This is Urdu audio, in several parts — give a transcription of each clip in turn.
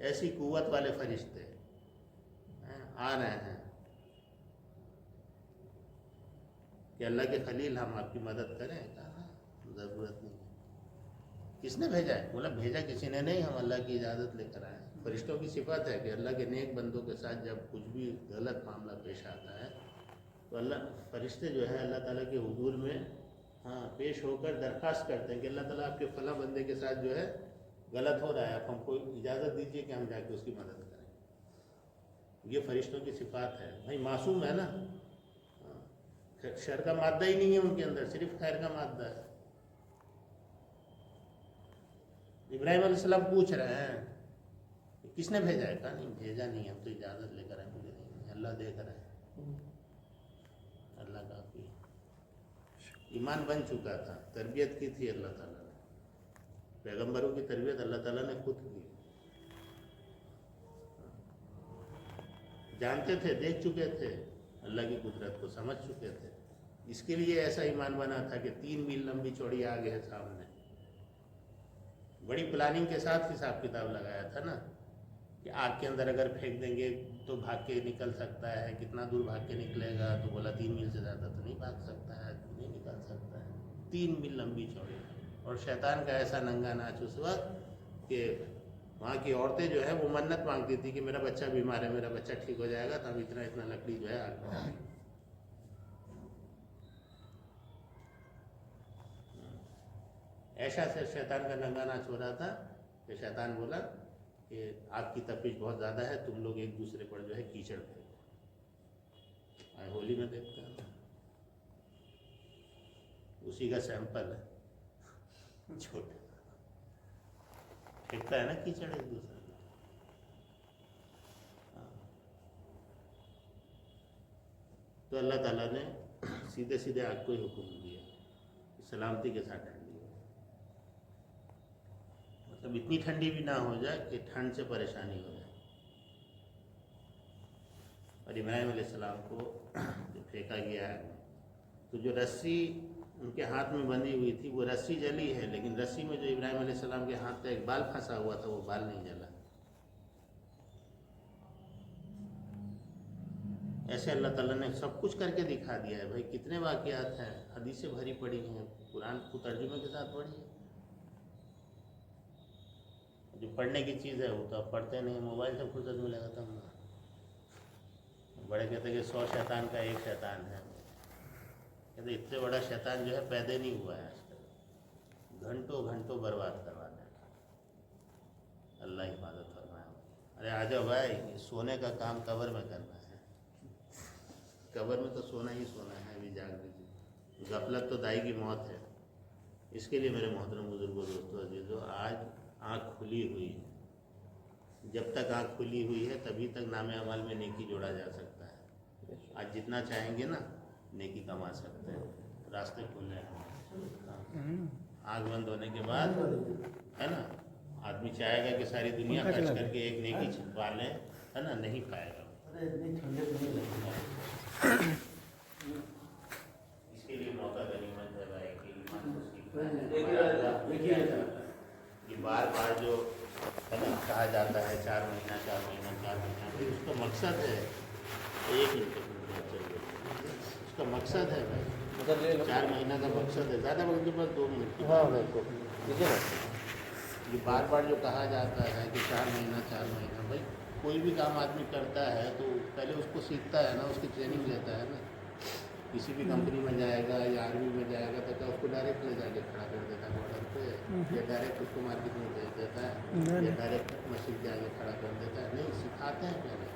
ایسی قوت والے فرشتے آ رہے ہیں کہ اللہ کے خلیل ہم آپ کی مدد کریں. کہا ضرورت نہیں ہے. کس نے بھیجا ہے؟ بولا بھیجا کسی نے نہیں، ہم اللہ کی اجازت لے کر آئے. فرشتوں کی صفت ہے کہ اللہ کے نیک بندوں کے ساتھ جب کچھ بھی غلط معاملہ پیش آتا ہے تو اللہ فرشتے جو ہے اللہ تعالیٰ کے حضور میں پیش ہو کر درخواست کرتے ہیں کہ اللہ تعالیٰ آپ کے فلاں بندے کے ساتھ جو ہے غلط ہو رہا ہے، آپ ہم کو اجازت دیجیے کہ ہم جا کے اس کی مدد کریں. یہ فرشتوں کی صفات ہے. بھائی معصوم ہے نا، شر کا مادہ ہی نہیں ہے ان کے اندر، صرف خیر کا مادہ ہے. ابراہیم علیہ السلام پوچھ رہے ہیں کس نے بھیجا ہے؟ کہا نہیں بھیجا نہیں، ہم تو اجازت لے کر آئے. مجھے نہیں، اللہ دیکھ رہا ہے. اللہ کافی ایمان بن چکا تھا، تربیت کی تھی اللہ تعالیٰ نے. پیغمبروں کی تربیت اللہ تعالیٰ نے خود کی. جانتے تھے، دیکھ چکے تھے اللہ کی قدرت کو، سمجھ چکے تھے. اس کے لیے ایسا ایمان بنا تھا کہ 3 میل لمبی چوڑی آگ ہے سامنے. بڑی پلاننگ کے ساتھ حساب کتاب لگایا تھا نا کہ آگ کے اندر اگر پھینک دیں گے تو بھاگ کے نکل سکتا ہے، کتنا دور بھاگ کے نکلے گا؟ تو بولا 3 میل سے زیادہ تو نہیں بھاگ سکتا ہے، نہیں نکل سکتا ہے. 3 میل لمبی چوڑی. اور شیطان کا ایسا ننگا ناچ اس وقت کہ وہاں کی عورتیں جو ہے وہ منت مانگتی تھی کہ میرا بچہ بیمار ہے، میرا بچہ ٹھیک ہو جائے گا، تو ہم اتنا اتنا لکڑی جو ہے آگ میں. ایسا سے شیطان کا ننگا ناچ ہو رہا تھا کہ شیطان بولا کہ آگ کی تپش بہت زیادہ ہے، تم لوگ ایک دوسرے پر جو ہے کیچڑ پھینکو. ہولی میں دیکھتے ہیں اسی کا سیمپل ہے، چھوٹا پھینکتا ہے نا کیچڑ ایک دوسرے کو. تو اللہ تعالیٰ نے سیدھے سیدھے آگ کو ہی حکم دیا سلامتی کے ساتھ ٹھنڈی ہو. مطلب اتنی ٹھنڈی بھی نہ ہو جائے کہ ٹھنڈ سے پریشانی ہو جائے. اور ابراہیم علیہ السلام کو جو پھینکا گیا ہے تو جو رسی ان کے ہاتھ میں بندھی ہوئی تھی وہ رسی جلی ہے، لیکن رسی میں جو ابراہیم علیہ السلام کے ہاتھ کا ایک بال پھنسا ہوا تھا وہ بال نہیں جلا. ایسے اللہ تعالیٰ نے سب کچھ کر کے دکھا دیا ہے. بھائی کتنے واقعات ہیں، حدیثیں بھری پڑی ہیں، قرآن کو ترجمے کے ساتھ پڑھی ہے. جو پڑھنے کی چیز ہے وہ تو اب پڑھتے نہیں، موبائل سے فرصت ملے گا تو ہم بڑے کہتے ہیں کہ 100 شیطان کا ایک شیطان ہے. کہتے اتنے بڑا شیطان جو ہے پیدا نہیں ہوا ہے آج تک، گھنٹوں گھنٹوں برباد کروا دیتا. اللہ حفاظت فرمائے. ارے آ جاؤ بھائی، سونے کا کام قبر میں کرنا ہے. قبر میں تو سونا ہی سونا ہے. ابھی جاگ دیجیے، غفلت تو دائی کی موت ہے. اس کے لیے میرے محترم بزرگوں، دوستوں، عزیزوں، آج آنکھ کھلی ہوئی ہے. جب تک آنکھ کھلی ہوئی ہے تبھی تک نام عمل میں نیکی جوڑا جا سکتا ہے. آج جتنا چاہیں گے نا نیکی کما سکتے ہیں. راستے کھل رہے ہیں. آنکھ بند ہونے کے بعد ہے نا آدمی چاہے گا کہ ساری دنیا خرچ کر کے ایک نیکی چھپا لیں، ہے نا، نہیں پائے گا. اس کے لیے موقع غنیمت ہے بھائی کہ ایمان کو سیکھنا ہے. کہ بار بار جو ہے نا کہا جاتا ہے 4 مہینہ 4 مہینہ 4 مہینہ، پھر اس کا مقصد ہے 1 منٹ چاہیے. اس کا مقصد ہے بھائی 4 مہینہ کا مقصد ہے. زیادہ وقت کے بعد 2 منٹ. یہ بار بار جو کہا جاتا ہے کہ 4 مہینہ 4 مہینہ، بھائی کوئی بھی کام آدمی کرتا ہے تو پہلے اس کو سیکھتا ہے نا، اس کی ٹریننگ لیتا ہے نا. کسی بھی کمپنی میں جائے گا یا آرمی میں جائے گا تو کیا اس کو ڈائریکٹ لے جا کے کھڑا کر دیتا ہے بارڈر پہ، یا ڈائریکٹ اس کو مارکیٹ میں بھیج دیتا ہے، یا ڈائریکٹ مسجد کے آگے کھڑا کر دیتا ہے. نہیں، سکھاتے ہیں پہلے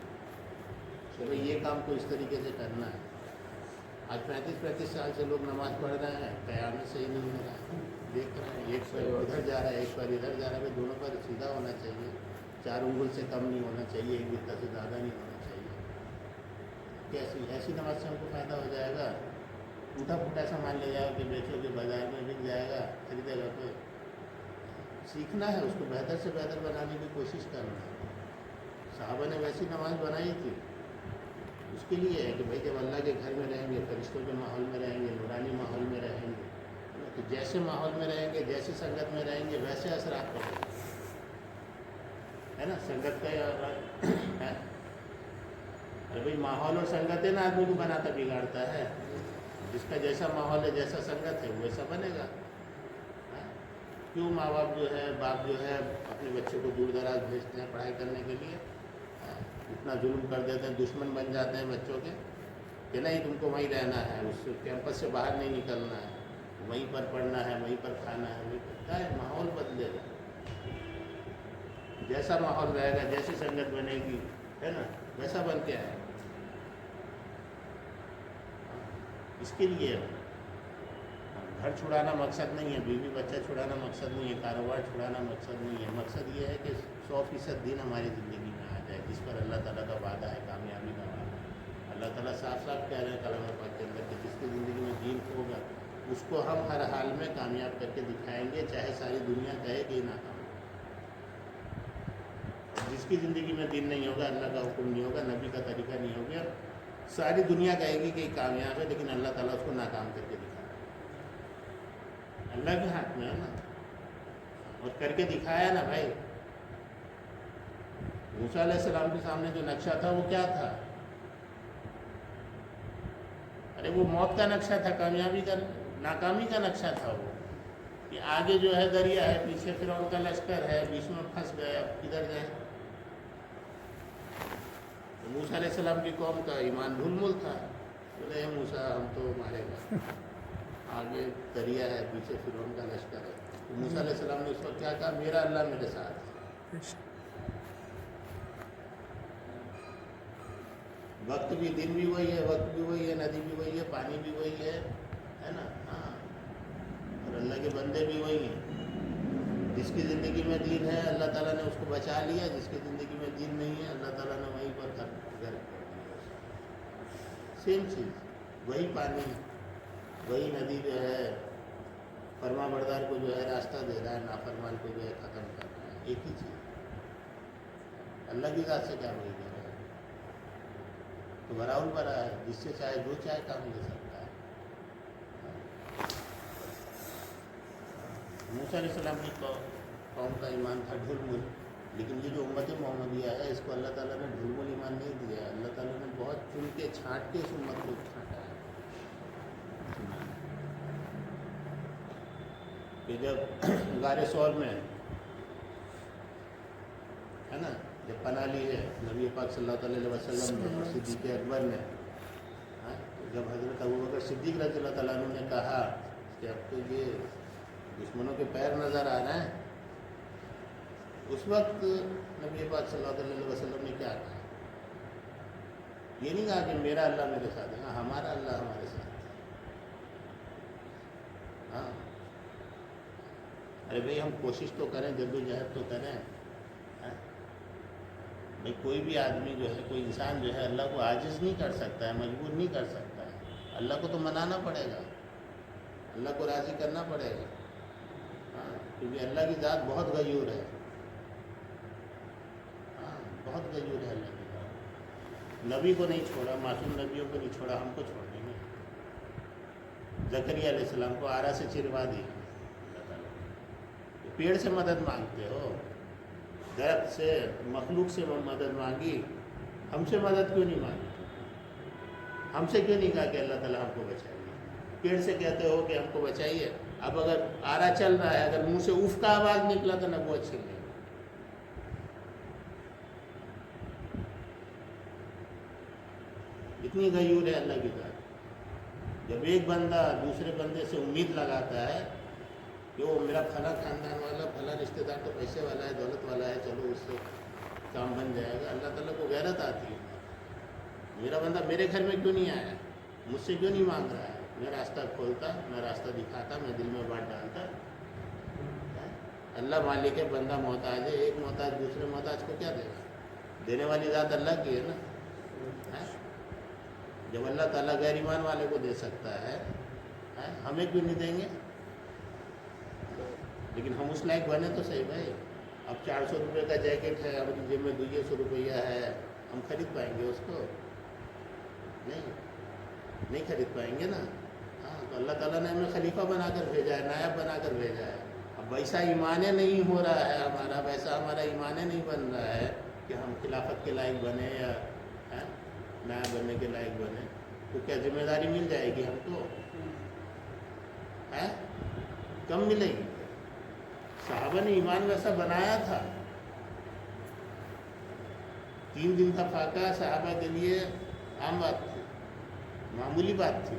کہ بھائی یہ کام کو اس طریقے سے کرنا ہے. آج 35 سال سے لوگ نماز پڑھ رہے ہیں، قیامت صحیح نہیں ہو رہا ہے. دیکھ رہے ہیں ایک پیر ادھر جا رہا ہے ایک پیر ادھر جا رہا ہے. دونوں پر سیدھا ہونا چاہیے، 4 انگل سے کم نہیں ہونا چاہیے، 1 بتہ سے زیادہ نہیں ہونا چاہیے. ایسی نماز سے ہم کو فائدہ ہو جائے گا. ٹوٹا پھوٹا سامان لے جاؤ کہ بیچو کہ بازار میں بک جائے گا، خریدے گا کوئی. سیکھنا ہے، اس کو بہتر سے بہتر بنانے کی کوشش کرنا ہے. صحابہ نے ویسی نماز بنائی تھی. اس کے لیے ہے کہ بھائی جب اللہ کے گھر میں رہیں گے، فرشتوں کے ماحول میں رہیں گے، نورانی ماحول میں رہیں گے، تو جیسے ماحول میں رہیں گے، جیسے سنگت میں رہیں گے، ویسے اثرات پڑیں گے. ہے نا، سنگت کا ہے۔ ارے بھائی ماحول اور سنگت ہے نا آدمی کو بناتا بگاڑتا ہے، جس کا جیسا ماحول ہے جیسا سنگت ہے ویسا بنے گا۔ کیوں ماں باپ جو ہے، باپ جو ہے اپنے بچے کو دور دراز بھیجتے ہیں پڑھائی کرنے کے لیے، اتنا ظلم کر دیتے ہیں، دشمن بن جاتے ہیں بچوں کے کہ نہیں تم کو وہیں رہنا ہے، اس کیمپس سے باہر نہیں نکلنا ہے، وہیں پر پڑھنا ہے، وہیں پر کھانا ہے، وہیں پر کیا ہے، ماحول بدلے گا، جیسا ماحول رہے گا، جیسی سنگت بنے گی، ہے نا، ویسا بن کے آئے گا۔ اس کے لیے گھر چھڑانا مقصد نہیں ہے، بیوی بچہ چھڑانا مقصد نہیں ہے، کاروبار چھڑانا مقصد نہیں ہے، مقصد یہ ہے کہ 100% دین ہماری زندگی میں آ جائے، جس پر اللہ تعالیٰ کا وعدہ ہے، کامیابی کا وعدہ ہے۔ اللہ تعالیٰ صاف صاف کہہ رہے ہیں کلام پاک کے اندر کہ جس کی زندگی میں دین ہوگا اس کو ہم ہر حال میں کامیاب کر کے دکھائیں گے، چاہے ساری دنیا کہے کہ ناکام۔ جس کی زندگی میں دین نہیں ہوگا، اللہ کا حکم نہیں ہوگا، نبی کا طریقہ نہیں ہوگا، ساری دنیا کہے گی کہ کامیاب ہے، لیکن اللہ تعالیٰ اس کو ناکام کر کے دکھائے۔ اللہ کے ہاتھ میں ہے نا، اور کر کے دکھایا نا بھائی۔ موسیٰ علیہ السلام کے سامنے جو نقشہ تھا وہ کیا تھا؟ ارے وہ موت کا نقشہ تھا، کامیابی کا، ناکامی کا نقشہ تھا وہ، کہ آگے جو ہے دریا ہے، پیچھے فرعون کا لشکر ہے، بیچ میں پھنس گئے، اب کدھر جائیں؟ موسیٰ علیہ السلام کی قوم کا ایمان ڈھول مل تھا، بولے اے موسیٰ ہم تو مارے گا، آگے دریا ہے، پیچھے فرعون کا لشکر ہے۔ تو موسیٰ علیہ السلام نے اس وقت کیا کہا؟ میرا اللہ میرے ساتھ ہے۔ وقت بھی، دن بھی وہی ہے، وقت بھی وہی ہے، ندی بھی وہی ہے، پانی بھی وہی ہے نا، ہاں، اور اللہ کے بندے بھی وہی ہیں۔ جس کی زندگی میں دین ہے اللہ تعالیٰ نے اس کو بچا لیا، جس کی زندگی میں دین نہیں ہے اللہ تعالیٰ نے وہیں پر غرق کر دیا۔ سیم چیز، وہی پانی، وہی ندی جو ہے فرما بردار کو جو ہے راستہ دے رہا ہے، نافرمان کو جو ہے ختم کر رہا ہے، ایک ہی چیز۔ اللہ کی ذات سے کیا بول رہا ہے؟ تو براؤل بھرا ہے، جس سے چاہے جو چاہے کام لے سکتا ہے۔ موسیٰ علیہ السلام کی قوم کا ایمان تھا ڈھول مل، لیکن یہ جو امت محمدیہ ہے اس کو اللہ تعالیٰ نے ڈھول مل ایمان نہیں دیا ہے، اللہ تعالیٰ نے بہت چن کے چھانٹ کے اس امت کو چھانٹا ہے۔ کہ جب غار ثور میں ہے نا، جب پناہ لی ہے نبی پاک صلی اللہ علیہ وسلم نے اور صدیق اکبر نے، جب حضرت ابوبکر صدیق رضی اللہ تعالیٰ عنہ نے کہا کہ اب تو یہ دشمنوں کے پیر نظر آ رہے ہیں، اس وقت نبی پاک صلی اللہ علیہ وسلم نے کیا کہا؟ یہ نہیں کہا کہ میرا اللہ میرے ساتھ ہے، ہاں ہمارا اللہ ہمارے ساتھ ہے۔ ہاں ارے بھائی ہم کوشش تو کریں، جدوجہد تو کریں۔ بھائی کوئی بھی آدمی جو ہے، کوئی انسان جو ہے اللہ کو عاجز نہیں کر سکتا ہے، مجبور نہیں کر سکتا ہے، اللہ کو تو منانا پڑے گا، اللہ کو راضی کرنا پڑے گا، ہاں، کیونکہ اللہ کی ذات بہت غیور ہے، ہاں بہت غیور ہے اللہ کی ذات۔ نبی کو نہیں چھوڑا، معصوم نبیوں کو نہیں چھوڑا، ہم کو چھوڑ دیں گے؟ زکریا علیہ السلام کو آرا سے چروا دیا اللہ تعالیٰ، پیڑ سے مدد مانگتے ہو، درخت سے، مخلوق سے مدد مانگی، ہم سے مدد کیوں نہیں مانگی؟ ہم سے کیوں نہیں کہا کہ اللہ تعالیٰ ہم کو بچائیے؟ پیڑ سے کہتے ہو کہ ہم کو بچائیے، اب اگر آرا چل رہا ہے، اگر منہ سے اف کا آواز نکلا تو نبوت چھین لے گا۔ اتنی غیور ہے اللہ کی ذات۔ جب ایک بندہ دوسرے بندے سے امید لگاتا ہے کہ وہ میرا پھلا خاندان والا، پھلا رشتہ دار تو پیسے والا ہے، دولت والا ہے، چلو اس سے کام بن جائے گا، اللہ تعالیٰ کو غیرت آتی ہے، میرا بندہ میرے گھر میں کیوں نہیں آیا، مجھ سے کیوں نہیں مانگ رہا ہے، میں راستہ کھولتا، میں راستہ دکھاتا، میں دل میں بات ڈالتا۔ اللہ مالک ہے، بندہ محتاج ہے، ایک محتاج دوسرے محتاج کو کیا دے گا؟ دینے والی ذات اللہ کی ہے نا۔ جب اللہ تعالیٰ غیر ایمان والے کو دے سکتا ہے، ہمیں کیوں نہیں دیں گے؟ لیکن ہم اس لائق بنے تو صحیح بھائی۔ اب 400 روپے کا جیکٹ ہے، اب جیب میں 200 روپیہ ہے، ہم خرید پائیں گے اس کو؟ نہیں خرید پائیں گے نا۔ ہاں تو اللہ تعالیٰ نے ہمیں خلیفہ بنا کر بھیجا ہے، نائب بنا کر بھیجا ہے، اب ویسا ایمان نہیں ہو رہا ہے ہمارا، ویسا ہمارا ایمان نہیں بن رہا ہے کہ ہم خلافت کے لائق بنے یا نائب بننے کے لائق بنے، تو کیا ذمہ داری مل جائے گی ہم کو؟ کم ملے گی؟ صحابہ نے ایمان ویسا بنایا تھا. 3 دن کا فاقہ صحابہ کے لیے عام بات تھی، معمولی بات تھی.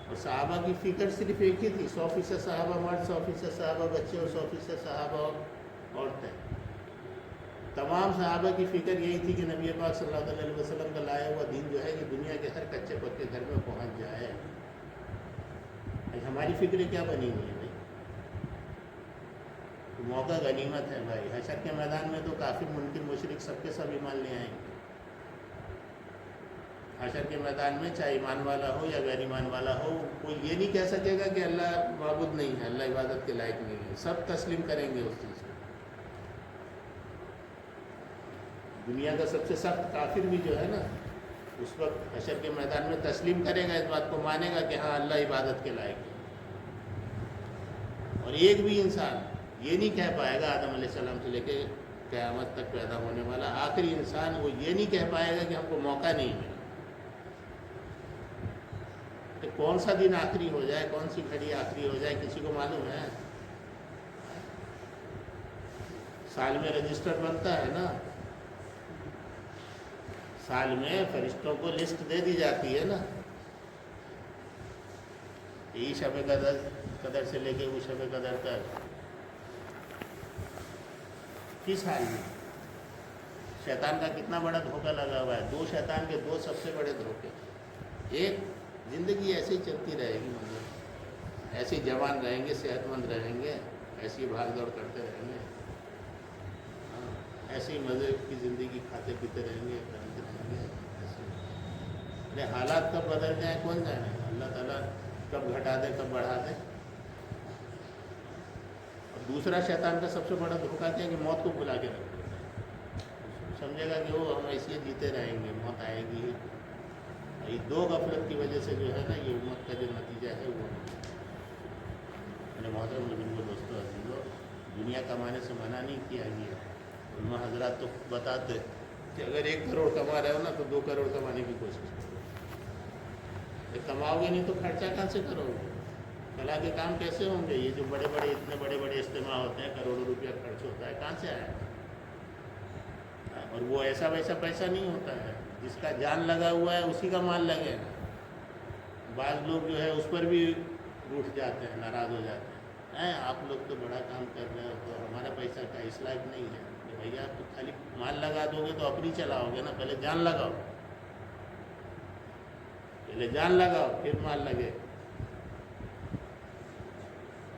اور صحابہ کی فکر صرف ایک ہی تھی، 100% صحابہ مرد، 100% صحابہ بچے اور 100% صحابہ عورتیں. تمام صحابہ کی فکر یہی تھی کہ نبی پاک صلی اللہ علیہ وسلم کا لایا ہوا دین جو ہے یہ دنیا کے ہر کچے پکے گھر میں پہنچ جائے. ہماری فکریں کیا بنی ہوئی ہیں بھائی؟ تو موقع غنیمت ہے بھائی. حشر کے میدان میں تو کافر منکر مشرک سب کے سب ایمان لے آئیں گے. حشر کے میدان میں چاہے ایمان والا ہو یا غیر ایمان والا ہو، کوئی یہ نہیں کہہ سکے گا کہ اللہ معبود نہیں ہے، اللہ عبادت کے لائق نہیں ہے. سب تسلیم کریں گے اس چیز کو. دنیا کا سب سے سخت کافر بھی جو ہے نا، اس وقت حشر کے میدان میں تسلیم کرے گا، اس بات کو مانے گا کہ ہاں اللہ عبادت کے لائق ہے. اور ایک بھی انسان یہ نہیں کہہ پائے گا، آدم علیہ السلام سے لے کے قیامت تک پیدا ہونے والا آخری انسان، وہ یہ نہیں کہہ پائے گا کہ ہم کو موقع نہیں ملا. کہ کون سا دن آخری ہو جائے، کون سی گھڑی آخری ہو جائے، کسی کو معلوم ہے؟ سال میں رجسٹر بنتا ہے نا، سال میں فرشتوں کو لسٹ دے دی جاتی ہے نا، یہ شب قدر سے لے کے وہ شب قدر تک. کس حال میں شیطان کا کتنا بڑا دھوکہ لگا ہوا ہے. 2 شیطان کے 2 سب سے بڑے دھوکے. ایک، زندگی ایسے ہی چلتی رہے گی، مطلب ایسے ہی جوان رہیں گے، صحت مند رہیں گے، ایسی بھاگ دوڑ کرتے رہیں گے، ایسے ہی مزے کی زندگی کھاتے پیتے رہیں گے، کرتے رہیں گے. ارے حالات کب بدل جائیں کون جانے، اللہ تعالیٰ کب گھٹا دے کب بڑھا دے. اور دوسرا شیطان کا سب سے بڑا دھوکہ کیا کہ موت کو بلا کے رکھ دیتا ہے. سمجھے گا کہ وہ ہم ایسے جیتے رہیں گے، موت آئے گی. یہ 2 غفلت کی وجہ سے جو ہے نا یہ امت کا جو نتیجہ ہے وہ میرے محترم بزرگوں کو دوستوں عزیزوں، دنیا کمانے سے منع نہیں کیا گیا. علماء حضرات تو بتاتے کہ اگر 1 کروڑ کما رہے ہو نا تو 2 کروڑ کمانے کی کوشش کرو. کماؤ گے نہیں تو خرچہ کہاں سے کرو گے؟ فلاح کے کام کیسے ہوں گے؟ یہ جو بڑے بڑے اتنے بڑے بڑے اجتماع ہوتے ہیں، کروڑوں روپیہ خرچ ہوتا ہے، کہاں سے آیا؟ اور وہ ایسا ویسا پیسہ نہیں ہوتا ہے، جس کا جان لگا ہوا ہے اسی کا مال لگے گا. بعض لوگ جو ہے اس پر بھی روٹھ جاتے ہیں، ناراض ہو جاتے ہیں. آپ لوگ تو بڑا کام کر رہے ہو تو ہمارا پیسہ کا اس لائق نہیں ہے. کہ بھیا آپ تو خالی مال لگا دو گے تو اپنی چلاؤ گے نا، پہلے جان لگاؤ، پہلے جان لگاؤ پھر مال لگے.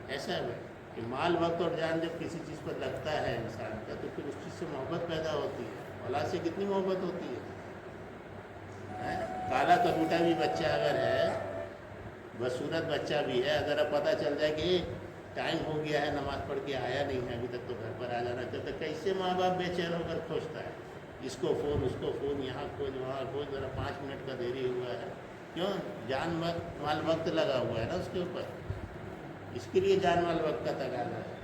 ایسا ہے بھائی کہ مال وقت اور جان جب کسی چیز پر لگتا ہے انسان کا تو پھر اس چیز سے محبت پیدا ہوتی ہے. اولاد سے کتنی محبت ہوتی ہے. کالا کبوٹا بھی بچہ اگر ہے، بدصورت بچہ بھی ہے، اگر اب پتہ چل جائے کہ ٹائم ہو گیا ہے نماز پڑھ کے آیا نہیں ہے ابھی تک تو گھر پر آ جانا چاہتا ہے، کیسے ماں باپ بے چین ہو کر کھوجتا ہے، اس کو فون یہاں کھوج وہاں کھوج، ذرا 5 منٹ کا دیری ہوا ہے. کیوں؟ جان مال وقت لگا ہوا ہے نا اس کے اوپر، اس کے لیے جان مال وقت کا تقاضا ہے.